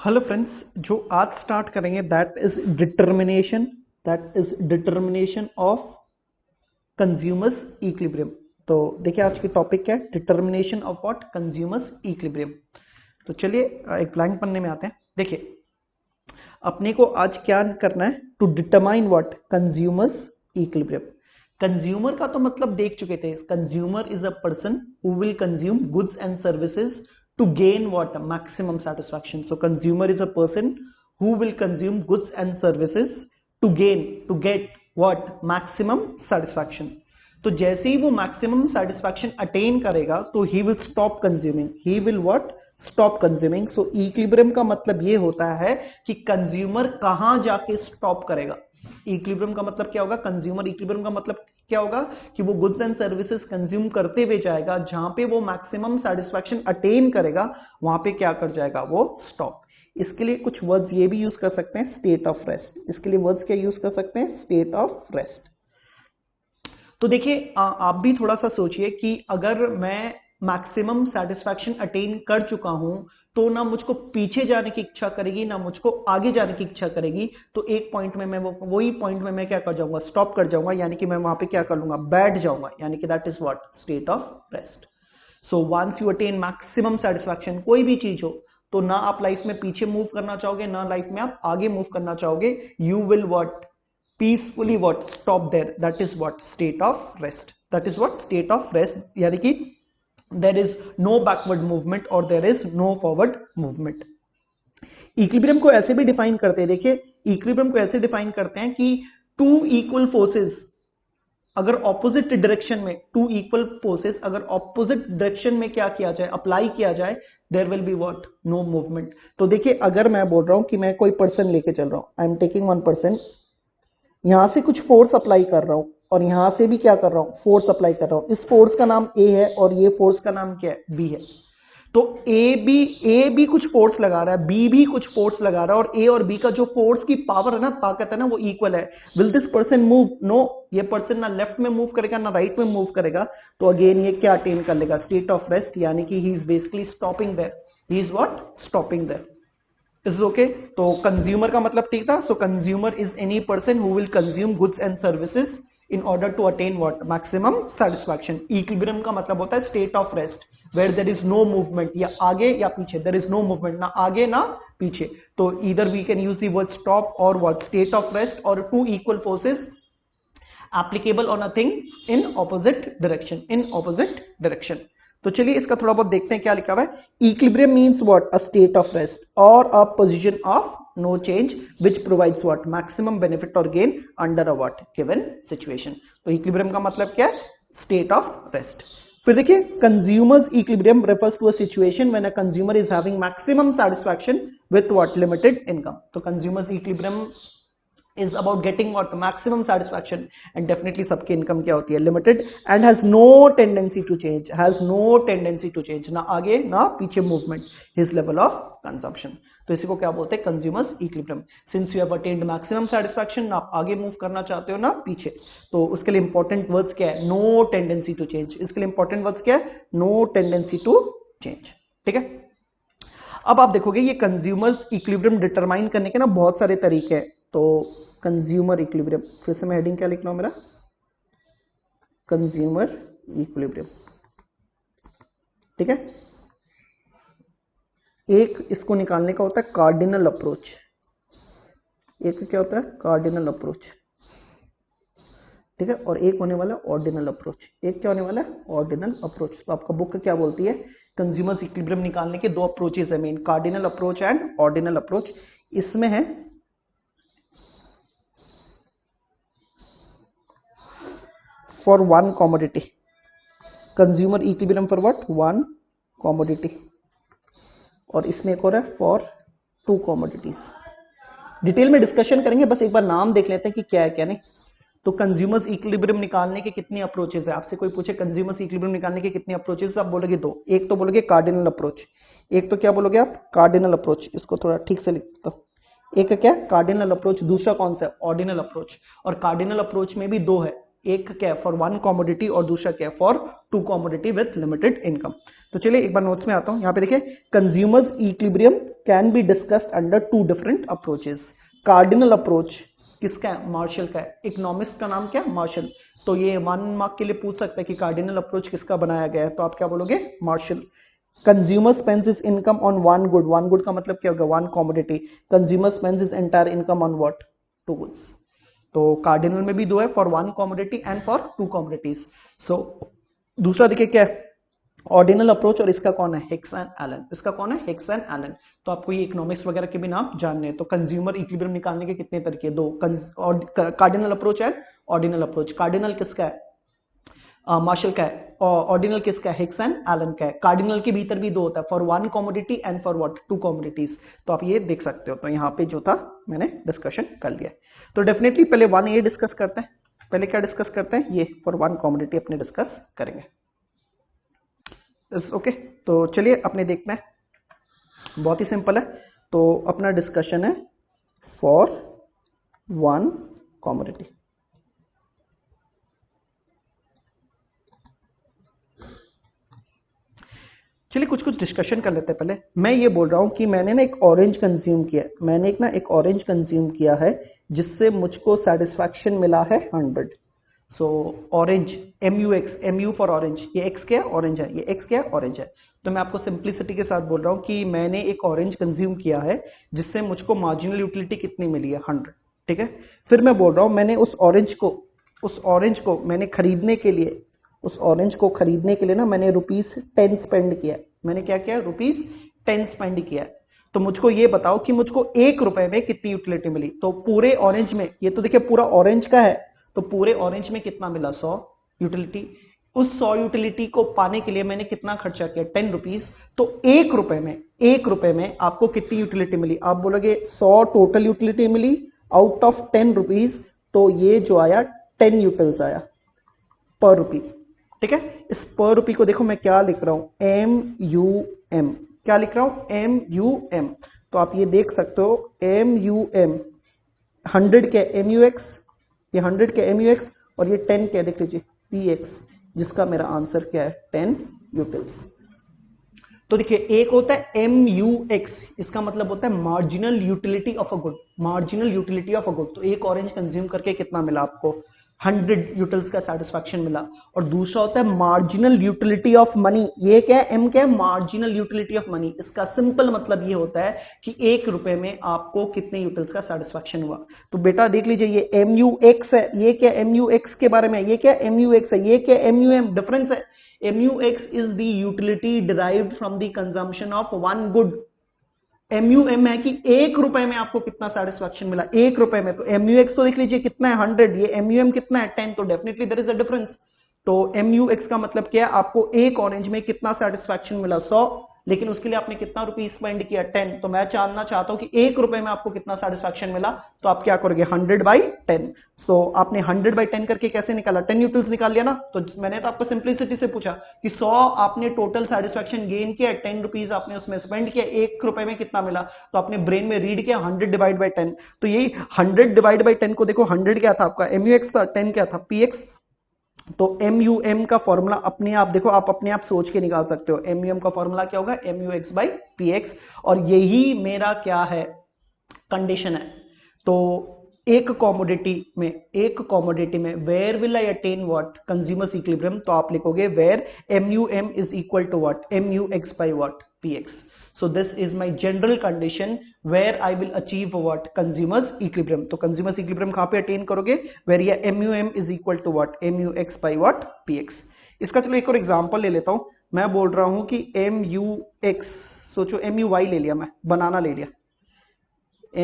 Hello friends, जो आज start करेंगे that is determination of consumers equilibrium. तो देखिए आज की टॉपिक क्या है, determination of what, consumers equilibrium. तो चलिए एक ब्लैंक पन्ने में आते हैं। देखिए अपने को आज क्या करना है, to determine what, consumers equilibrium. Consumer का तो मतलब देख चुके थे, consumer is a person who will consume goods and services to gain what, maximum satisfaction. So consumer is a person who will consume goods and services to get what, maximum satisfaction. तो जैसे ही वो maximum satisfaction attain करेगा तो he will stop consuming, he will what, stop consuming. So equilibrium का मतलब ये होता है कि कंज्यूमर कहां जाके स्टॉप करेगा। इक्विलिब्रियम का मतलब क्या होगा, कंज्यूमर इक्विलिब्रियम का मतलब क्या होगा कि वो गुड्स एंड सर्विसेज कंज्यूम करते हुए जाएगा, जहां पे वो मैक्सिमम सेटिस्फैक्शन अटेन करेगा वहां पे क्या कर जाएगा, वो स्टॉप। इसके लिए कुछ वर्ड्स ये भी यूज कर सकते हैं, स्टेट ऑफ रेस्ट। इसके लिए वर्ड्स क्या यूज कर सकते हैं, स्टेट ऑफ रेस्ट। तो देखिए आप भी थोड़ा सा सोचिए कि अगर मैं मैक्सिमम सेटिस्फैक्शन अटेन कर चुका हूं तो ना मुझको पीछे जाने की इच्छा करेगी ना मुझको आगे जाने की इच्छा करेगी। तो एक पॉइंट में मैं वही पॉइंट में मैं क्या कर जाऊंगा, स्टॉप कर जाऊंगा, यानी कि मैं वहां पे क्या कर लूंगा, बैठ जाऊंगा, यानी कि that is what, state of rest. So once you attain maximum satisfaction, कोई भी चीज हो, तो ना आप लाइफ में पीछे मूव करना चाहोगे ना लाइफ में आप आगे मूव करना चाहोगे। You will what, peacefully what, stop there, that is what, state of rest, that is what, state of rest, यानी कि there is no backward movement और there is no forward movement। Equilibrium को ऐसे भी define करते हैं, देखिए equilibrium को ऐसे डिफाइन करते हैं कि टू इक्वल फोर्सेस अगर ऑपोजिट डायरेक्शन में, टू इक्वल फोर्सेस अगर ऑपोजिट डायरेक्शन में क्या किया जाए, अप्लाई किया जाए, there will be what, no movement. तो देखिए अगर मैं बोल रहा हूं कि मैं कोई पर्सन लेके चल रहा हूं, I am taking one person, यहां से कुछ फोर्स अप्लाई कर रहा हूं और यहां से भी क्या कर रहा हूं, फोर्स अप्लाई कर रहा हूं। इस फोर्स का नाम ए है और ये फोर्स का नाम क्या है, बी है। तो ए भी कुछ फोर्स लगा रहा है, बी भी कुछ फोर्स लगा रहा है, और ए और बी का जो फोर्स की पावर है ना, ताकत है ना, वो इक्वल है। Will this person move, no, ये पर्सन ना लेफ्ट में मूव करेगा ना राइट में मूव करेगा। तो अगेन ये क्या अटेन कर लेगा, स्टेट ऑफ रेस्ट, यानी कि he is basically stopping there, he is what, stopping there. Is okay. तो कंज्यूमर का मतलब ठीक था। So consumer is any person who will consume goods and services in order to attain what, maximum satisfaction. Equilibrium का मतलब होता है state of rest, where there is no movement, या आगे या पीछे, देयर इज नो मूवमेंट, ना आगे ना पीछे। तो either we can use the word stop और व्हाट, स्टेट ऑफ रेस्ट, और two equal forces applicable on a thing in opposite direction। तो चलिए इसका थोड़ा बहुत देखते हैं क्या लिखा हुआ है। Equilibrium means what, a state of rest और a position of no change which provides what, maximum benefit और gain under a what, given situation. तो इक्विलिब्रियम का मतलब क्या है, स्टेट ऑफ रेस्ट। फिर देखिए consumers equilibrium refers to a situation when a consumer is having maximum satisfaction with what, limited income. तो consumers equilibrium is about getting what, maximum satisfaction, and definitely सबकी income क्या होती है, limited, and has no tendency to change, ना आगे ना पीछे movement, his level of consumption। तो इसी को क्या बोलते हैं, consumers equilibrium. Since you have attend maximum satisfaction, ना आप आगे मूव करना चाहते हो ना पीछे, तो उसके लिए इंपॉर्टेंट वर्ड्स क्या है, नो टेंडेंसी टू चेंज। इसके लिए इंपॉर्टेंट वर्ड्स क्या है, नो टेंडेंसी टू चेंज। ठीक है। अब आप देखोगे ये कंज्यूमर्स इक्विलिब्रियम डिटरमाइन करने के ना बहुत सारे तरीके हैं। तो कंज्यूमर इक्विलिब्रियम, फिर से मैं हेडिंग क्या लिख रहा हूं मेरा, कंज्यूमर इक्विलिब्रियम। ठीक है। एक इसको निकालने का होता है कार्डिनल अप्रोच, एक क्या होता है, कार्डिनल अप्रोच। ठीक है। और एक होने वाला ऑर्डिनल अप्रोच। एक क्या होने वाला है, ऑर्डिनल अप्रोच। तो आपका बुक क्या बोलती है, कंज्यूमर्स इक्विलिब्रियम निकालने के दो अप्रोचेस है main, cardinal approach and ordinal approach. इसमें है for one commodity, consumer equilibrium for what, one commodity. और इसमें एक और है फॉर टू कॉमोडिटीज। डिटेल में डिस्कशन करेंगे, बस एक बार नाम देख लेते हैं कि क्या है क्या नहीं। तो कंज्यूमर्स इक्विलिब्रियम निकालने के कितने अप्रोचेस है, आपसे कोई पूछे कंज्यूमर्स इक्विलिब्रियम निकालने के कितने अप्रोचेस, आप बोलोगे दो। एक तो बोलोगे कार्डिनल अप्रोच, एक तो क्या बोलोगे आप, कार्डिनल अप्रोच। इसको थोड़ा ठीक से लिख दो। एक क्या, कार्डिनल अप्रोच, दूसरा कौन सा है, ऑर्डिनल अप्रोच। और कार्डिनल अप्रोच में भी दो है, एक क्या फॉर वन कॉमोडिटी और दूसरा क्या for two commodity with limited income. तो चलिए एक बार नोट्स में आता हूं। यहां पे देखिए consumers equilibrium can be discussed under to different approaches. Cardinal approach किसका है? मार्शल का है। इकोनॉमिस्ट का नाम क्या? मार्शल। तो ये 1 मार्क के लिए पूछ सकता है कि कार्डिनल अप्रोच किसका बनाया गया है, तो आप क्या बोलोगे? Marshall. Consumer spends his income on one good. One good का मतलब क्या होगा? One commodity. Consumer spends his entire income on what? Two goods. तो कार्डिनल में भी दो है, for one commodity and for two commodities. So दूसरा देखिए क्या है? ऑर्डिनल अप्रोच, और इसका कौन है? Hicks and Allen. इसका कौन है? Hicks and Allen. तो आपको ये इकोनॉमिक्स वगैरह के भी नाम जानने हैं। तो कंज्यूमर इक्विलिब्रियम निकालने के कितने तरीके? दो, कार्डिनल अप्रोच है, ऑर्डिनल अप्रोच। कार्डिनल किसका है? मार्शल का है। ऑर्डिनल किसका है? हिक्स एंड एलन का है। कार्डिनल के भीतर भी दो होता है, for one commodity and for what? To commodities. तो आप ये देख सकते हो। तो यहाँ पे जो था मैंने डिस्कशन कर लिया। तो डेफिनेटली पहले वन ये डिस्कस करते हैं। पहले क्या डिस्कस करते हैं? ये फॉर वन कमोडिटी अपने डिस्कस करेंगे। ओके तो चलिए अपने देखते हैं, बहुत ही सिंपल है। तो अपना डिस्कशन है फॉर वन कमोडिटी। चलिए कुछ डिस्कशन कर लेते हैं। पहले मैं ये बोल रहा हूं कि मैंने ना एक ऑरेंज कंज्यूम किया है। मैंने एक ऑरेंज कंज्यूम किया है जिससे मुझको सेटिस्फैक्शन मिला है 100। सो orange, MUX, MU for orange. ये एक्स क्या है? ऑरेंज है। ये एक्स क्या है? ऑरेंज है। तो मैं आपको सिंप्लिसिटी के साथ बोल रहा हूं कि मैंने एक ऑरेंज कंज्यूम किया है जिससे मुझको मार्जिनल यूटिलिटी कितनी मिली है? 100। ठीक है। फिर मैं बोल रहा हूं मैंने उस ऑरेंज को मैंने खरीदने के लिए, उस ऑरेंज को खरीदने के लिए ना मैंने ₹10 स्पेंड किया। मैंने क्या किया? ₹10 स्पेंड किया। तो मुझको ये बताओ कि मुझको ₹1 में कितनी यूटिलिटी मिली? तो पूरे ऑरेंज में, ये तो देखिए पूरा ऑरेंज का है, तो पूरे ऑरेंज में कितना मिला? 100 यूटिलिटी। उस 100 यूटिलिटी को पाने के लिए मैंने कितना खर्चा किया? ₹10। तो ₹1 में आपको कितनी यूटिलिटी मिली? आप बोलोगे 100 टोटल यूटिलिटी मिली आउट ऑफ ₹10। तो ये जो आया 10 यूटिल्स आया पर रुपी। ठीक है। इस पर रुपी को देखो मैं क्या लिख रहा हूं? MUM। क्या लिख रहा हूं? MUM। तो आप ये देख सकते हो MUM 100 के MUX, ये 100 के MUX और ये 10 के देख लीजिए PX, जिसका मेरा आंसर क्या है? 10 यूटिल्स। तो देखिए एक होता है MUX, इसका मतलब होता है marginal utility of a good. Marginal utility of a good. तो एक ऑरेंज कंज्यूम करके कितना मिला आपको? 100 यूटिल्स का सेटिस्फैक्शन मिला। और दूसरा होता है मार्जिनल यूटिलिटी ऑफ मनी। ये क्या है? M क्या है? Marginal utility of money. इसका सिंपल मतलब ये होता है कि ₹1 में आपको कितने यूटिल्स का सेटिस्फैक्शन हुआ। तो बेटा देख लीजिए ये MUX है, ये क्या? MUX के बारे में, ये क्या? MUX है। ये क्या? MUM। डिफरेंस है। MUX is the utility derived from the consumption of one good। MUM है कि ₹1 में आपको कितना सेटिस्फैक्शन मिला? ₹1 में। तो MUX तो देख लीजिए कितना है? 100। ये MUM कितना है? 10। तो definitely there is a difference. तो MUX का मतलब क्या है? आपको एक ऑरेंज में कितना सेटिस्फैक्शन मिला? 100। लेकिन उसके लिए आपने कितना रुपीस स्पेंड किया? 10। तो मैं जानना चाहता हूं कि ₹1 में आपको कितना सेटिस्फैक्शन मिला। तो आप क्या करोगे? 100/10। तो आपने 100/10 करके कैसे निकाला? 10 यूटिल्स निकाल लिया ना। तो मैंने तो आपको सिंप्लिसिटी से पूछा कि 100 आपने टोटल सेटिस्फैक्शन गेन किया, 10 रुपीज आपने उसमें स्पेंड किया, ₹1 में कितना मिला? तो आपने ब्रेन में रीड किया 100/10। तो ये 100/10 को देखो, 100 क्या था आपका? MUX था, 10 क्या था? PX। तो MUM का फॉर्मूला अपने आप देखो, आप अपने आप सोच के निकाल सकते हो। MUM का फॉर्मूला क्या होगा? MUX/PX। और यही मेरा क्या है? कंडीशन है। तो एक कॉमोडिटी में where will I attain what? Consumers equilibrium. तो आप लिखोगे where MUM is equal to what? MUX/व्हाट? PX। So this is my general condition where I will achieve what? Consumers equilibrium। तो consumers equilibrium कहां पे attain करोगे? where ये MUM is equal to what? MUX/what? PX। इसका चलो एक और एग्जांपल ले लेता हूं। मैं बोल रहा हूं कि MUX, सोचो MUY ले लिया, मैं बनाना ले लिया।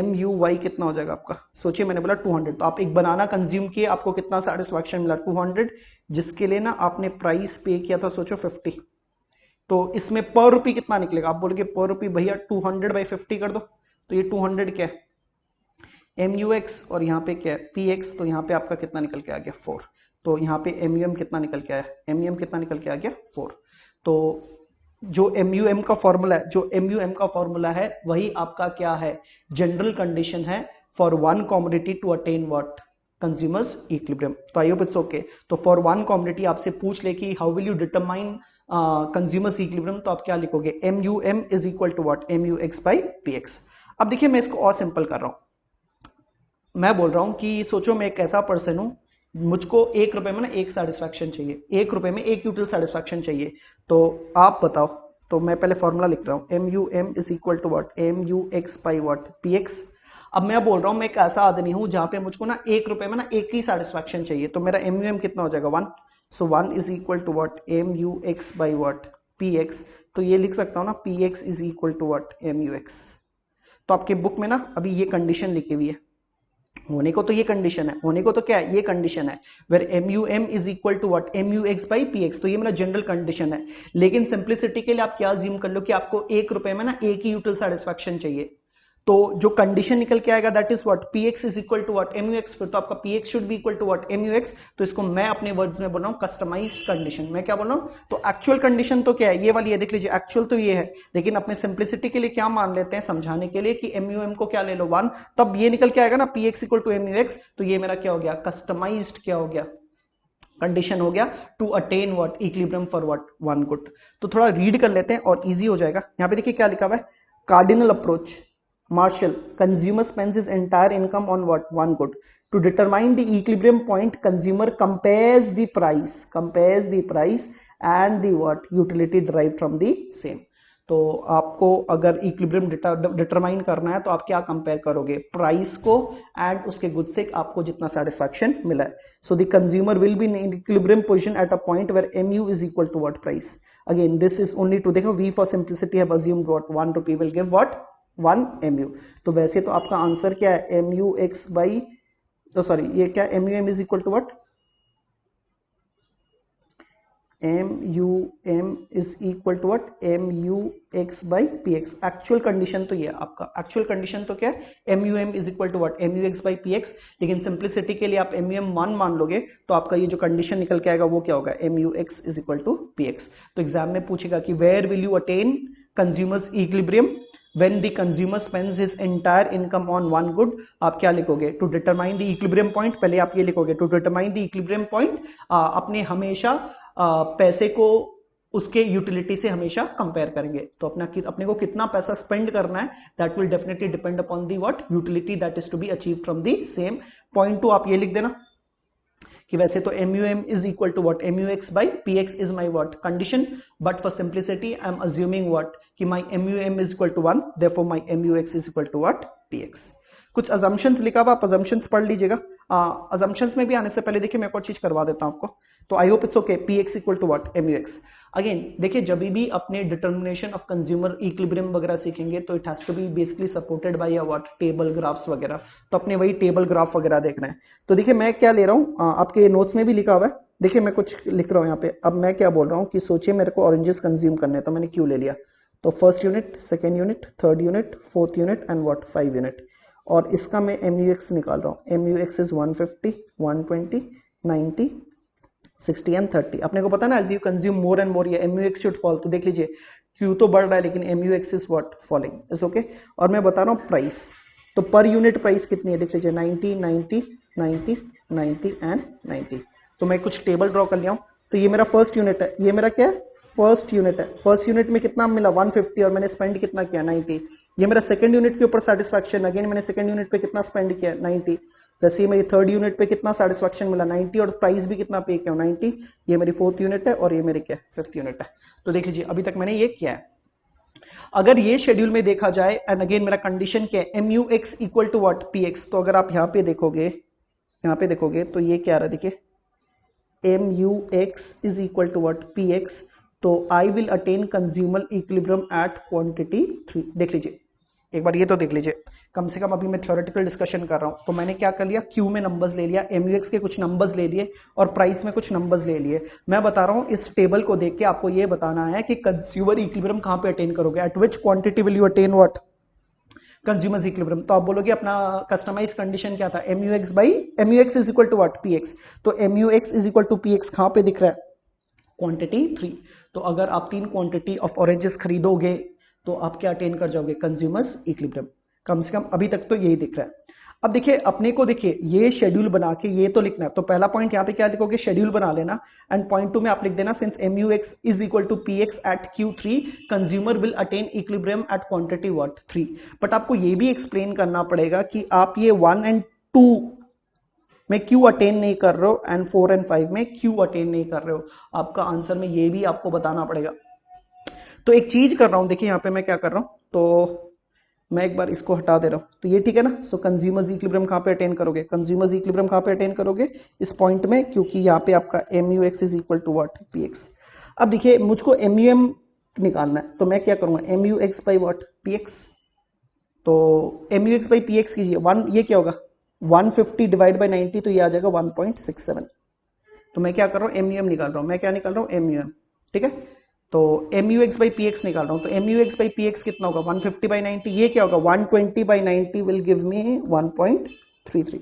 MUY कितना हो जाएगा आपका? सोचिए मैंने बोला 200। तो आप एक बनाना कंज्यूम किए, आपको कितना सेटिस्फैक्शन मिला? 200, जिसके लिए ना आपने प्राइस पे किया था सोचो 50। तो इसमें पर रुपी कितना निकलेगा? आप बोलोगे पर रुपी भैया 200/50 कर दो। तो ये 200 क्या है? MUX और यहाँ पे क्या है? PX। तो यहाँ पे आपका कितना निकल के आ गया? 4। तो यहाँ पे MUM कितना निकल के आया? MUM कितना निकल के आ गया? 4। तो जो MUM का फॉर्मूला है वही आपका क्या है? जनरल कंडीशन है for one commodity to attain what? Consumers equilibrium. तो आई होप इट्स ओके। तो फॉर वन कमोडिटी आपसे पूछ ले कि how will you determine consumers equilibrium, तो आप क्या लिखोगे, M U M is equal to what, M U X by P X. अब देखिए मैं इसको और सिंपल कर रहा हूं, मैं बोल रहा हूं कि सोचो मैं एक ऐसा पर्सन हूं, मुझको 1 रुपए में ना एक सेटिस्फैक्शन चाहिए, 1 रुपए में एक यूटिल सेटिस्फैक्शन चाहिए, तो आप बताओ। तो मैं पहले फॉर्मूला लिख रहा हूं, M U M is equal to what, M U X by what, P X. अब मैं बोल रहा हूं मैं एक ऐसा आदमी हूं जहां पे मुझको ना 1 रुपए में ना एक ही सेटिस्फैक्शन चाहिए, तो मेरा एम यू एम कितना हो जाएगा, 1। So 1 is equal to what, M U X by what, P X. तो ये लिख सकता हूं ना, P X is equal to what, M U X. तो आपके बुक में ना अभी ये कंडीशन लिखी हुई है, होने को तो ये कंडीशन है, होने को तो क्या है, ये कंडीशन है, where M U M is equal to what, M U X by P X. तो ये मेरा जनरल कंडीशन है, लेकिन सिंप्लिसिटी के लिए आप क्या अज्यूम कर लो कि आपको 1 रुपए में ना एक ही यूटिल सेटिस्फैक्शन चाहिए, तो जो कंडीशन निकल के आएगा that is what, P X is equal to what, M U X. फिर तो आपका P X should be equal to what, M U X. तो इसको मैं अपने वर्ड्स में बोल रहा हूं कस्टमाइज्ड कंडीशन। मैं क्या बोल रहा हूं, तो एक्चुअल कंडीशन तो क्या है, ये वाली है, देख लीजिए एक्चुअल तो ये है, लेकिन अपने सिंप्लिसिटी के लिए क्या मान लेते हैं समझाने के लिए कि एम यू एम को क्या ले लो 1, तब ये निकल के आएगा ना P X equal to M U X. तो ये मेरा क्या हो गया, कस्टमाइज्ड क्या हो गया, कंडीशन हो गया to attain what, equilibrium for what, one good. तो थोड़ा रीड कर लेते हैं और इजी हो जाएगा। यहां पे देखिए क्या लिखा हुआ है, cardinal approach, Marshall, consumer spends his entire income on what, one good. To determine the equilibrium point, consumer compares the price and the what, utility derived from the same. तो आपको अगर इक्विलिब्रियम डिटरमाइन करना है तो आप क्या compare करोगे, price को एंड उसके गुड से आपको जितना सेटिस्फैक्शन मिला है। So the consumer will be in equilibrium position at a point where M U is equal to what, price. Again this is only to, देखो we for simplicity have assumed what, 1 rupee will give what, 1 MU। तो वैसे तो आपका answer क्या है, M U X by, तो sorry ये क्या, M U M is equal to what, M U M is equal to what, M U X by P X. Actual condition तो ये आपका, एक्चुअल कंडीशन तो क्या है, M U M is equal to what, M U X by P X. लेकिन simplicity के लिए आप एम यू एम 1 मान लोगे, तो आपका ये जो कंडीशन निकल के आएगा वो क्या होगा, M U X is equal to P X. तो एग्जाम में पूछेगा कि where will you attain consumers equilibrium when the consumer spends his entire income on one good। आप क्या लिखोगे, to determine the equilibrium point, पहले आप ये लिखोगे to determine the equilibrium point। अपने हमेशा पैसे को उसके यूटिलिटी से हमेशा कंपेयर करेंगे, तो अपने को कितना पैसा स्पेंड करना है, that will definitely depend upon the what, utility that is to be achieved from the same. Point 2 आप ये लिख देना कि वैसे तो M U M is equal to what, M U X by P X is my what condition, but for simplicity I am assuming what कि my M U M is equal to 1, therefore my M U X is equal to what, P x. कुछ assumptions लिखा हुआ, आप assumptions पढ़ लीजिएगा। Assumptions में भी आने से पहले देखिए मैं एक और चीज करवा देता हूं आपको, तो I hope it's okay, P X equal to what, M U X. Again देखिए जब भी अपने डिटर्मिनेशन ऑफ कंज्यूमर इक्विलिब्रियम वगैरह सीखेंगे तो it has to be basically supported by what, table graphs वगैरह, तो अपने वही टेबल ग्राफ वगैरह देखना है। तो देखिए मैं क्या ले रहा हूँ, आपके नोट्स में भी लिखा हुआ है, देखिए मैं कुछ लिख रहा हूँ यहाँ पे। अब मैं क्या बोल रहा हूँ कि सोचिए मेरे को ऑरेंजेस कंज्यूम करने हैं, तो मैंने क्यों ले लिया, तो first unit, second unit, third unit, fourth unit and what, 5 unit. और इसका मैं एम यू एक्स निकाल रहा हूँ, M U X is 150, 120, 90, 60 and 30। अपने को पता है ना, as you consume more and more ये M U X should fall. तो देख लीजिए क्यू तो बढ़ रहा है लेकिन M U X is what, falling, is okay. और मैं बता रहा हूँ प्राइस, तो पर यूनिट प्राइस कितनी है, देख लीजिए 90, 90, 90, 90 एंड 90। तो मैं कुछ टेबल ड्रॉ कर लिया हूँ। तो ये मेरा फर्स्ट यूनिट है, ये मेरा क्या है, फर्स्ट यूनिट है। फर्स्ट यूनिट में कितना मिला, 150, और मैंने स्पेंड कितना किया, 90। ये मेरा सेकंड यूनिट के ऊपर सेटिस्फैक्शन, अगेन मैंने सेकंड यूनिट पे कितना स्पेंड किया, 90। वैसे ये मेरी थर्ड यूनिट पे कितना सेटिस्फैक्शन मिला, 90, और प्राइस भी कितना पे किया, 90। ये मेरी फोर्थ यूनिट है और ये मेरी क्या, फिफ्थ यूनिट है। तो देख लीजिए अभी तक मैंने ये किया है। अगर ये शेड्यूल में देखा जाए, एंड अगेन मेरा कंडीशन क्या है, M U X equal to what, P X. तो अगर आप यहाँ पे देखोगे तो ये क्या रहा, देखिए M U X is equal to what, P X. तो I will attain consumer equilibrium at quantity 3। देख लीजिए एक बार ये तो देख लीजिए, कम से कम अभी मैं थ्योरेटिकल डिस्कशन कर रहा हूं। तो मैंने क्या कर लिया, क्यू में नंबर्स ले लिया, एम यू एक्स के कुछ नंबर्स ले लिए और प्राइस में कुछ नंबर्स ले लिए। मैं बता रहा हूं इस टेबल को देख के आपको ये बताना है कि कंज्यूमर इक्विलिब्रियम कहां पे अटेन करोगे, at which quantity will you attain what, consumers equilibrium. तो आप बोलोगे अपना कस्टमाइज कंडीशन क्या था, M U X by M U X is equal to what, P X. तो M U X is equal to P X कहां पे दिख रहा है, क्वांटिटी 3। तो अगर आप 3 क्वांटिटी ऑफ ऑरेंजेस खरीदोगे तो आप क्या अटेन कर जाओगे, कंज्यूमर्स इक्विलिब्रियम। कम से कम अभी तक तो यही दिख रहा है। अब देखिए अपने को, देखिए ये शेड्यूल बना के ये तो लिखना है, तो पहला पॉइंट यहाँ पे क्या लिखोगे, शेड्यूल बना लेना, एंड पॉइंट 2 में आप लिख देना since MUX is equal to PX at Q3 consumer will attain equilibrium at quantity what 3। But आपको ये भी एक्सप्लेन करना पड़ेगा कि आप ये 1 एंड 2 में क्यों अटेन नहीं कर रहे हो एंड 4 एंड 5 में क्यों अटेन नहीं कर रहे हो, आपका आंसर में ये भी आपको बताना पड़ेगा। तो एक चीज कर रहा हूं, देखिए यहाँ पे मैं क्या कर रहा हूं, तो मैं एक बार इसको हटा दे रहा हूं, तो ये ठीक है ना। सो कंज्यूमर्स इक्विलिब्रियम कहां पे अटेन करोगे, कंज्यूमर्स इक्विलिब्रियम कहां पे अटेन करोगे, इस पॉइंट में, क्योंकि यहाँ पे आपका MUX is equal to what, PX। अब देखिए मुझको MUM निकालना है, तो मैं क्या करूंगा, MUX बाई व्हाट, PX। तो MUX बाई PX कीजिए, वन ये क्या होगा 150 डिवाइड बाई 90, तो ये आ जाएगा 1.67। तो मैं क्या कर रहा हूँ, MUM निकाल रहा हूँ, मैं क्या निकाल रहा हूँ, MUM, ठीक है। तो MUX बाई PX निकाल रहा हूं, तो MUX बाई PX कितना होगा 150 बाई 90, ये क्या होगा 120 बाई 90 विल गिव मी 1.33।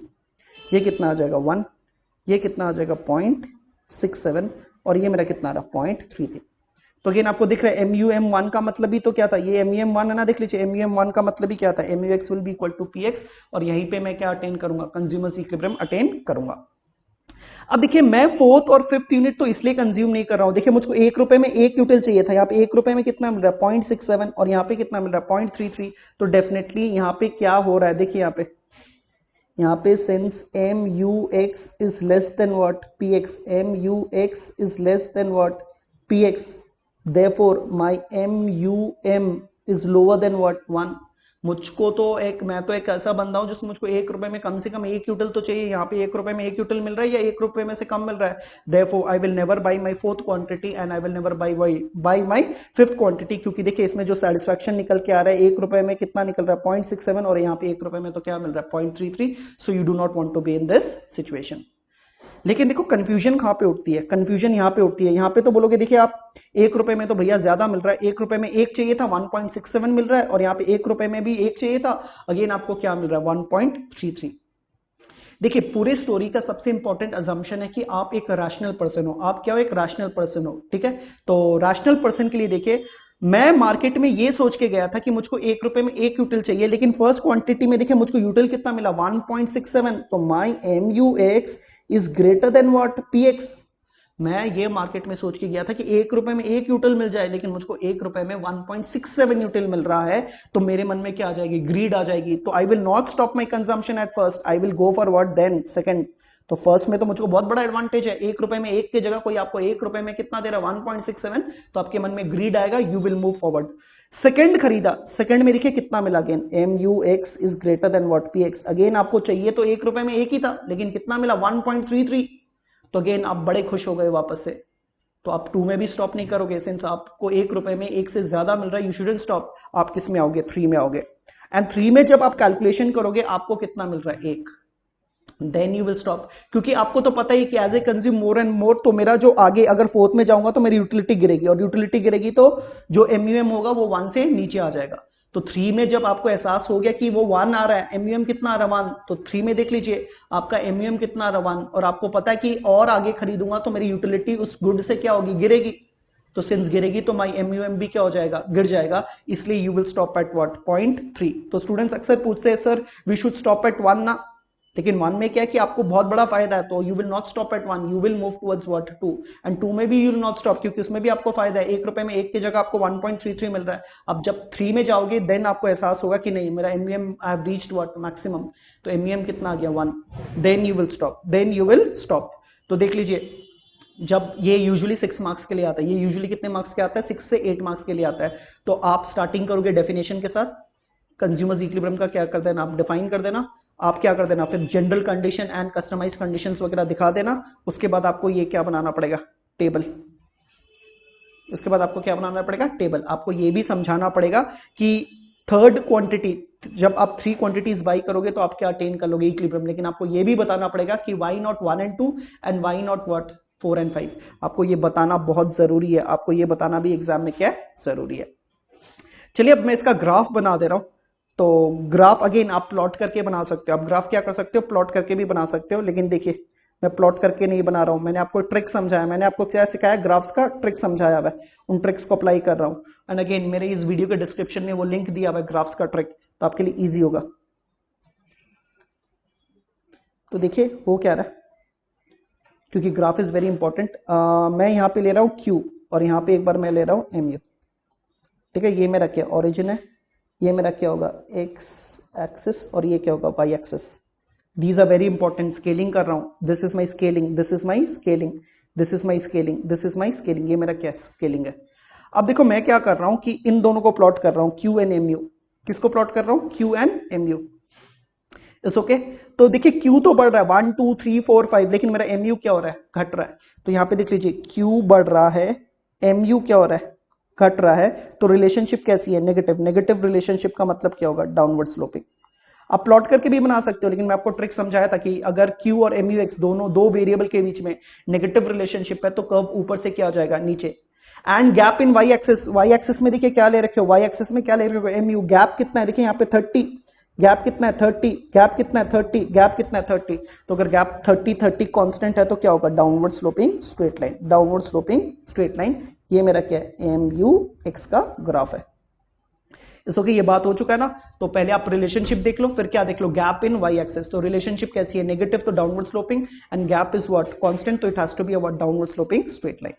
ये कितना आ जाएगा 1, ये कितना आ जाएगा 0.67, और ये मेरा कितना आ रहा 0.33। तो अगेन आपको दिख रहा है MUM1 का मतलब ही तो क्या था, ये MUM1 है ना, देख लीजिए MUM1 का मतलब ही क्या था, MUX will be equal to PX, और यहीं पे मैं क्या अटेन करूंगा, कंज्यूमर्स इक्विलिब्रियम अटेन करूंगा। अब देखिए मैं फोर्थ और फिफ्थ यूनिट तो इसलिए कंज्यूम नहीं कर रहा हूं, देखिए मुझको 1 रुपए में 1 यूटिल चाहिए था, यहाँ पे 1 रुपए में कितना मिल रहा है 0.67, और यहाँ पे कितना मिल रहा है 0.33। तो डेफिनेटली यहाँ पे क्या हो रहा है, देखिए यहाँ पे since MUX is less than what PX, MUX is less than what PX, therefore my MUM is lower than what 1। मुझको तो मैं तो एक ऐसा बंदा हूं जिसको मुझको 1 रुपए में कम से कम 1 यूटिल तो चाहिए, यहाँ पे 1 रुपए में 1 यूटिल मिल रहा है या 1 रुपए में से कम मिल रहा है, therefore I will never by my fourth quantity and I will never by my fifth quantity, क्योंकि देखिए इसमें जो सेटिस्फैक्शन निकल के आ रहा है 1 रुपए में कितना निकल रहा है 0.67, और यहाँ पे 1 रुपए में तो क्या मिल रहा है 0.33। So you do not want to be in this situation. लेकिन देखो कंफ्यूजन कहां पे उठती है, कंफ्यूजन यहाँ पे उठती है, यहाँ पे तो बोलोगे देखिए आप 1 रुपए में तो भैया ज्यादा मिल रहा है, 1 रुपए में 1 चाहिए था 1.67 मिल रहा है, और यहाँ पे 1 रुपए में भी 1 चाहिए था, अगेन आपको क्या मिल रहा है 1.33। देखिए पूरे स्टोरी का सबसे इंपॉर्टेंट अजम्पशन है कि आप एक रैशनल पर्सन हो, आप क्या हो, एक रैशनल पर्सन हो, ठीक है। तो रैशनल पर्सन के लिए देखिए मैं मार्केट में ये सोच के गया था कि मुझको 1 रुपए में 1 यूटिल चाहिए, लेकिन फर्स्ट क्वांटिटी में देखिए मुझको यूटिल कितना मिला 1.67, तो माई MUX is greater then what PX। मैं ये मार्केट में सोच के गया था कि 1 रुपए में 1 यूटिल मिल जाए, लेकिन मुझको 1 रुपए में 1.67 यूटिल मिल रहा है, तो मेरे मन में क्या आ जाएगी, ग्रीड आ जाएगी। तो I will not stop my consumption at first, I will go for what then second. तो फर्स्ट में तो मुझको बहुत बड़ा एडवांटेज है, 1 रुपए में 1 की जगह कोई आपको 1 रुपए में कितना दे रहा है 1.67, तो आपके मन में ग्रीड आएगा, you will move forward. Second खरीदा, सेकंड में देखिए कितना मिला, again MUX is greater then what PX, again आपको चाहिए तो 1 रुपए में 1 ही था, लेकिन कितना मिला 1.33, तो अगेन आप बड़े खुश हो गए वापस से। तो आप 2 में भी स्टॉप नहीं करोगे, सिंस आपको 1 रुपए में 1 से ज्यादा मिल रहा है, यू शुडंट स्टॉप, आप किस में आओगे 3 में आओगे, एंड 3 में जब आप कैलकुलेशन करोगे आपको कितना मिल रहा है 1, देन यू विल स्टॉप, क्योंकि आपको तो पता ही कि as a consume more and more, तो मेरा जो आगे अगर फोर्थ में जाऊंगा तो मेरी यूटिलिटी गिरेगी, और यूटिलिटी गिरेगी तो जो MUM होगा वो 1 से नीचे आ जाएगा। तो 3 में जब आपको एहसास हो गया कि वो 1 आ रहा है, MUM कितना आ रहा है 1, तो 3 में देख लीजिए आपका MUM कितना आ रहा है 1, और आपको पता है कि और आगे खरीदूंगा तो मेरी यूटिलिटी उस गुड से क्या होगी, गिरेगी। तो सिंस गिरेगी तो माई MUM भी क्या हो जाएगा, गिर जाएगा, इसलिए you will stop at what 0.3। तो स्टूडेंट्स अक्सर पूछते हैं sir we should stop at 1 ना, लेकिन 1 में क्या है कि आपको बहुत बड़ा फायदा है, तो you will not stop at 1, you will move towards what 2, and 2 में भी यू विल नॉट स्टॉप, क्योंकि उसमें भी आपको फायदा है, 1 रुपए में 1 की जगह आपको 1.33 मिल रहा है। अब जब 3 में जाओगे देन आपको एहसास होगा कि नहीं मेरा MUM I have reached what maximum, तो MUM कितना आ गया 1, then you will stop, then you will stop. तो देख लीजिए जब ये यूजुअली 6 मार्क्स के लिए आता है, ये यूजुअली कितने मार्क्स के आता है 6 से 8 मार्क्स के लिए आता है। तो आप स्टार्टिंग करोगे डेफिनेशन के साथ, कंज्यूमर्स इक्विलिब्रियम का क्या कर देना, आप डिफाइन कर देना, आप क्या कर देना फिर general condition and customize conditions वगैरह दिखा देना, उसके बाद आपको ये क्या बनाना पड़ेगा, टेबल। इसके बाद आपको क्या बनाना पड़ेगा, टेबल। आपको ये भी समझाना पड़ेगा कि थर्ड क्वांटिटी, जब आप 3 क्वांटिटीज बाई करोगे तो आप क्या अटेन कर लोगे इक्विलिब्रियम, लेकिन आपको ये भी बताना पड़ेगा कि why not 1 and 2 and why not what 4 and 5। आपको ये बताना बहुत जरूरी है, आपको ये बताना भी एग्जाम में क्या जरूरी है। चलिए अब मैं इसका ग्राफ बना दे रहा हूं। तो ग्राफ अगेन आप प्लॉट करके बना सकते हो, आप ग्राफ क्या कर सकते हो, प्लॉट करके भी बना सकते हो, लेकिन देखिए मैं प्लॉट करके नहीं बना रहा हूं, मैंने आपको ट्रिक समझाया, मैंने आपको क्या सिखाया, ग्राफ्स का ट्रिक समझाया हुआ है, उन ट्रिक्स को अप्लाई कर रहा हूं। एंड अगेन मेरे इस वीडियो के डिस्क्रिप्शन में वो लिंक दिया हुआ है ग्राफ्स का ट्रिक, तो आपके लिए ईजी होगा। तो देखिए हो क्या रहा है, क्योंकि ग्राफ इज वेरी इंपॉर्टेंट। मैं यहाँ पे ले रहा हूँ Q और यहाँ पे एक बार मैं ले रहा हूँ MU, ठीक है। ये मेरा क्या ओरिजिन है, ये मेरा क्या होगा x एक्सिस और ये क्या होगा y axis. These are very important, scaling कर रहा हूँ, this is my scaling, this is my scaling, this is my scaling, this is my scaling, ये मेरा क्या स्केलिंग है। अब देखो मैं क्या कर रहा हूँ कि इन दोनों को प्लॉट कर रहा हूँ, Q एंड MU। किसको प्लॉट कर रहा हूँ, Q एंड MU, इस ओके। तो देखिए Q तो बढ़ रहा है 1 2 3 4 5, लेकिन मेरा MU क्या हो रहा है, घट रहा है। तो यहाँ पे देख लीजिए Q बढ़ रहा है, MU क्या हो रहा है, घट रहा है। तो रिलेशनशिप कैसी है, नेगेटिव। नेगेटिव रिलेशनशिप का मतलब क्या होगा, डाउनवर्ड स्लोपिंग। आप प्लॉट करके भी बना सकते हो, लेकिन मैं आपको ट्रिक समझाया था कि अगर Q और MUX दोनों दो वेरिएबल के बीच में नेगेटिव रिलेशनशिप है तो कर्व ऊपर से क्या हो जाएगा, नीचे। And gap in Y axis, Y axis में देखिए क्या ले रखे हो, वाई एक्सिस में क्या ले रखे हो, MU। गैप कितना है, देखिए यहाँ पे 30, गैप कितना है 30, गैप कितना है 30, गैप कितना है 30। तो अगर गैप 30 30 कांस्टेंट है तो क्या होगा, downward sloping straight line, downward sloping straight line. ये मेरा क्या है, MUX का ग्राफ है। इस ओके, ये बात हो चुका है ना। तो पहले आप रिलेशनशिप देख लो, फिर क्या देख लो, गैप इन वाई एक्सिस। तो रिलेशनशिप कैसी है, नेगेटिव तो downward sloping, and gap is what, constant, तो it has to be a what, downward sloping straight line.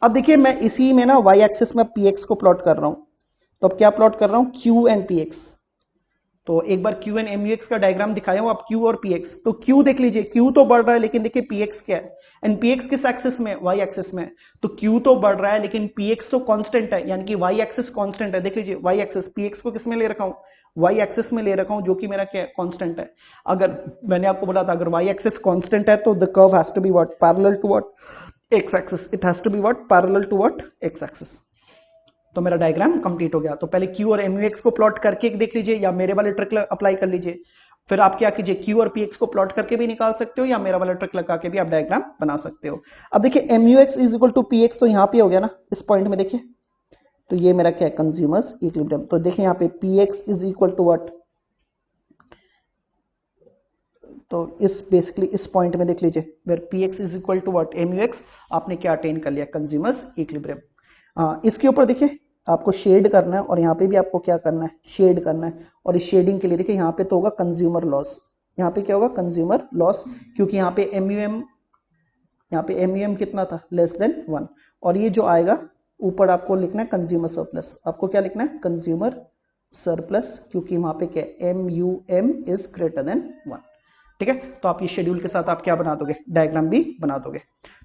अब देखिए मैं इसी में ना वाई एक्सिस में PX को प्लॉट कर रहा हूं। तो अब क्या प्लॉट कर रहा हूं, Q एंड PX। तो एक बार Q एंड MUX का डायग्राम दिखाया हूं, आप Q और PX। तो Q देख लीजिए, Q तो बढ़ रहा है, लेकिन देखिए PX क्या है, एंड PX किस एक्सिस में, Y एक्सिस में। तो Q तो बढ़ रहा है, लेकिन PX तो कांस्टेंट है, यानी कि Y एक्सिस कांस्टेंट है। देख लीजिए Y एक्सिस, PX को किस में ले रखा हूं, Y एक्सिस में ले रखा हूं, जो कि मेरा क्या है, कांस्टेंट है। अगर मैंने आपको बोला था अगर Y एक्सिस कांस्टेंट है तो the curve has to be what, parallel to what, X axis. It has to be what, parallel to what, X axis. तो मेरा डायग्राम कंप्लीट हो गया। तो पहले Q और MUX को प्लॉट करके देख लीजिए, या मेरे वाले ट्रिक अप्लाई कर लीजिए। फिर आप क्या कीजिए, Q और PX को प्लॉट करके भी निकाल सकते हो, या मेरा वाला ट्रिक लगा के भी आप डायग्राम बना सकते हो। अब देखिए MUX is equal to PX, तो यहाँ पे हो गया ना, इस पॉइंट में देखिए। तो ये मेरा क्या है, कंज्यूमर्स इक्विलिब्रियम। तो देखिए यहाँ पे PX is equal to what, तो इस बेसिकली इस पॉइंट में देख लीजिए, where PX is equal to what, MUX, आपने क्या अटेन कर लिया, कंज्यूमर्स इक्विलिब्रियम। इसके ऊपर देखिए आपको शेड करना है, और यहाँ पे भी आपको क्या करना है, शेड करना है। और इस शेडिंग के लिए देखिए यहाँ पे तो होगा कंज्यूमर लॉस, यहाँ पे क्या होगा, कंज्यूमर लॉस, क्योंकि यहाँ पे MUM कितना था, लेस देन 1। और ये जो आएगा ऊपर आपको लिखना है कंज्यूमर सरप्लस। आपको क्या लिखना है, कंज्यूमर सरप्लस, क्योंकि वहां पे क्या है, MUM इज ग्रेटर देन 1। ठीक है, तो आप ये शेड्यूल के साथ आप क्या बना दोगे, डायग्राम भी बना दोगे।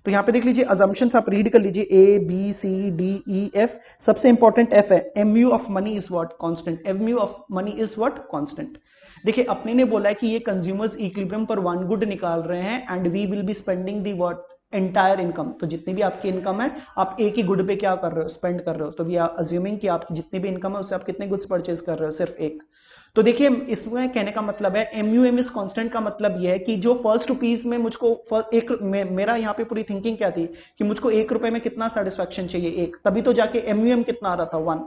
तो यहाँ पे देख लीजिए अजम्पशंस आप रीड कर लीजिए, A B C D E F। सबसे इंपॉर्टेंट F है, MU of money is what, constant. MU of money is what, constant. देखिए अपने ने बोला है कि ये कंज्यूमर्स इक्विलिब्रियम पर वन गुड निकाल रहे हैं, and we will be spending the what, entire income. तो जितनी भी आपकी इनकम है, आप एक ही गुड पे क्या कर रहे हो, स्पेंड कर रहे हो। तो वी आर अज्यूमिंग कि आपकी जितनी भी इनकम है उससे आप कितने गुड्स परचेज कर रहे हो, सिर्फ एक। तो देखिए इसमें कहने का मतलब है MUM इज कांस्टेंट का मतलब यह है कि जो फर्स्ट रुपीज में मुझको मेरा यहाँ पे पूरी थिंकिंग क्या थी कि मुझको ₹1 में कितना सेटिस्फेक्शन चाहिए, एक, तभी तो जाके MUM कितना आ रहा था, 1।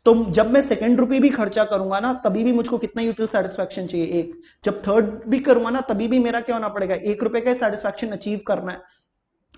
तो जब मैं सेकंड रुपी भी खर्चा करूंगा ना, तभी भी मुझको कितना यूटिल सेटिस्फेक्शन चाहिए, एक। जब थर्ड भी करूंगा ना, तभी भी मेरा क्या होना पड़ेगा, ₹1 का सेटिस्फेक्शन अचीव करना है।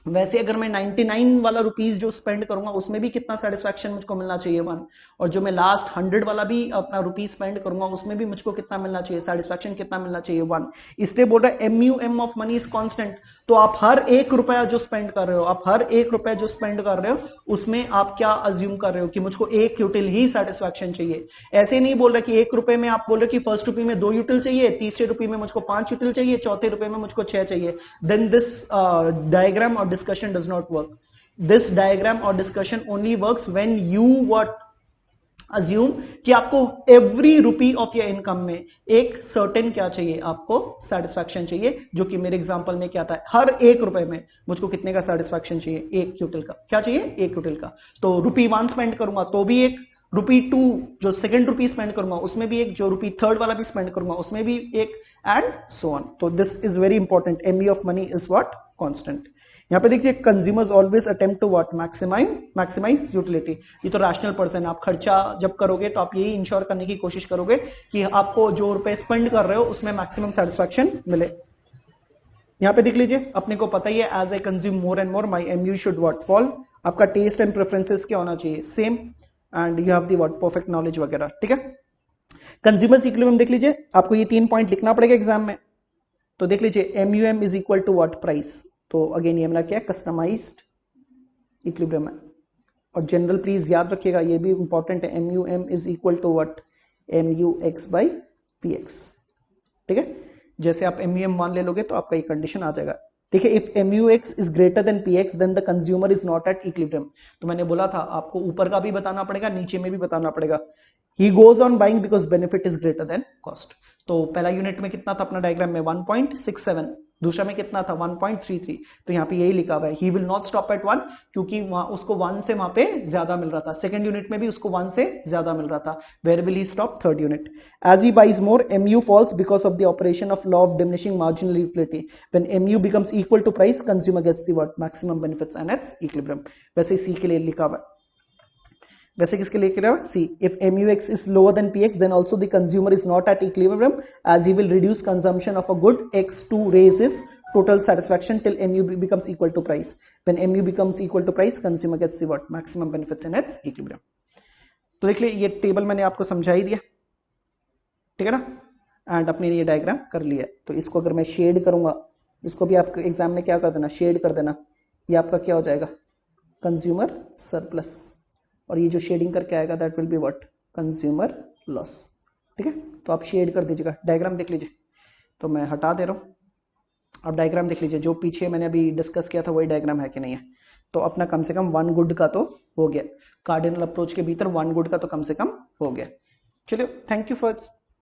वैसे अगर मैं 99 वाला रुपीज जो स्पेंड करूंगा उसमें भी कितना सेटिस्फेक्शन मुझको मिलना चाहिए, 1। और जो मैं लास्ट 100 वाला भी अपना रुपीज स्पेंड करूंगा उसमें भी मुझको कितना मिलना चाहिए, सेटिस्फेक्शन कितना मिलना चाहिए, 1। इसलिए बोल रहा है MUM of money is constant. तो आप हर ₹1 जो स्पेंड कर रहे हो, आप हर ₹1 जो स्पेंड कर रहे हो उसमें आप क्या अज्यूम कर रहे हो कि मुझको एक यूटिल ही सेटिस्फेक्शन चाहिए। ऐसे नहीं बोल रहे कि ₹1 में आप बोल रहे कि फर्स्ट रुपी में 2 यूटिल चाहिए, तीसरे रुपी में मुझको 5 यूटिल चाहिए, चौथे रुपए में मुझको 6 चाहिए, देन दिस डायग्राम और discussion does not work. This diagram or discussion only works when you what assume कि आपको every rupee of your income में एक certain क्या चाहिए, आपको satisfaction चाहिए, जो कि मेरे एग्जांपल में क्या था, हर ₹1 में मुझको कितने का satisfaction चाहिए, एक यूटिल का। क्या चाहिए, एक यूटिल का। तो ₹1 स्पेंड करूंगा तो भी एक, ₹2 जो सेकंड रुपी स्पेंड करूंगा उसमें भी एक, जो ₹3 वाला भी स्पेंड करूंगा उसमें भी एक, एंड सो ऑन। तो this is very important, MU of money is what, constant. यहाँ पे देखिए consumers always attempt to what, maximize utility. ये तो रैशनल पर्सन, आप खर्चा जब करोगे तो आप यही इंश्योर करने की कोशिश करोगे कि आपको जो रुपए स्पेंड कर रहे हो उसमें मैक्सिमम सेटिस्फेक्शन मिले। यहाँ पे देख लीजिए अपने को पता ही है, as I consume more and more my MU should what, fall. आपका टेस्ट एंड प्रेफरेंसेस क्या होना चाहिए, same, and you have the what, perfect knowledge वगैरह। ठीक है, कंज्यूमर्स इक्विलिब्रियम देख लीजिए, आपको ये 3 पॉइंट लिखना पड़ेगा एग्जाम में। तो देख लीजिए MUM is equal to what, price. तो अगेन ये मेरा क्या है, कस्टमाइज्ड इक्विलिब्रियम है। और जनरल प्लीज याद रखिएगा, ये भी इंपॉर्टेंट है, MUM is equal to what, MUX by PX। ठीक है, जैसे आप MUM मान ले लोगे तो आपका ये कंडीशन आ जाएगा। देखिए if MUX is greater than PX then the consumer is not at equilibrium. तो मैंने बोला था आपको ऊपर का भी बताना पड़ेगा, नीचे में भी बताना पड़ेगा। He goes on buying because benefit is greater then cost. तो पहला यूनिट में कितना था अपना डायग्राम में, 1.67, दूसरा में कितना था 1.33। तो यहाँ पे यही लिखा हुआ है, he will not stop at 1, क्योंकि वहां उसको 1 से वहां पे ज्यादा मिल रहा था। सेकंड यूनिट में भी उसको 1 से ज्यादा मिल रहा था। Where will he stop, third unit. As he buys more MU falls because of the operation of law of diminishing marginal utility. When MU becomes equal to price, consumer gets the what, maximum benefits and its equilibrium. वैसे सी के लिए लिखा हुआ है, वैसे किसके लिए लिखा हुआ, C. If MUX is lower than PX then also the consumer is not at equilibrium as he will reduce consumption of a good X to raise his total satisfaction till MU becomes equal to price. When MU becomes equal to price, consumer gets the what, maximum benefits in its equilibrium. तो देख लिए ये table मैंने आपको समझा ही दिया, ठीक है ना। एंड अपने ये डायग्राम कर लिया। तो इसको अगर मैं शेड करूंगा, इसको भी आपको एग्जाम में क्या कर देना, शेड कर देना। ये आपका क्या हो जाएगा, कंज्यूमर सरप्लस। और ये जो शेडिंग करके आएगा that will be what, consumer loss. ठीक है, तो आप शेड कर दीजिएगा। डायग्राम देख लीजिए, तो मैं हटा दे रहा हूँ। आप डायग्राम देख लीजिए, जो पीछे मैंने अभी डिस्कस किया था वही डायग्राम है कि नहीं है। तो अपना कम से कम 1 गुड का तो हो गया, कार्डिनल अप्रोच के भीतर 1 गुड का तो कम से कम हो गया। चलिए, थैंक यू फॉर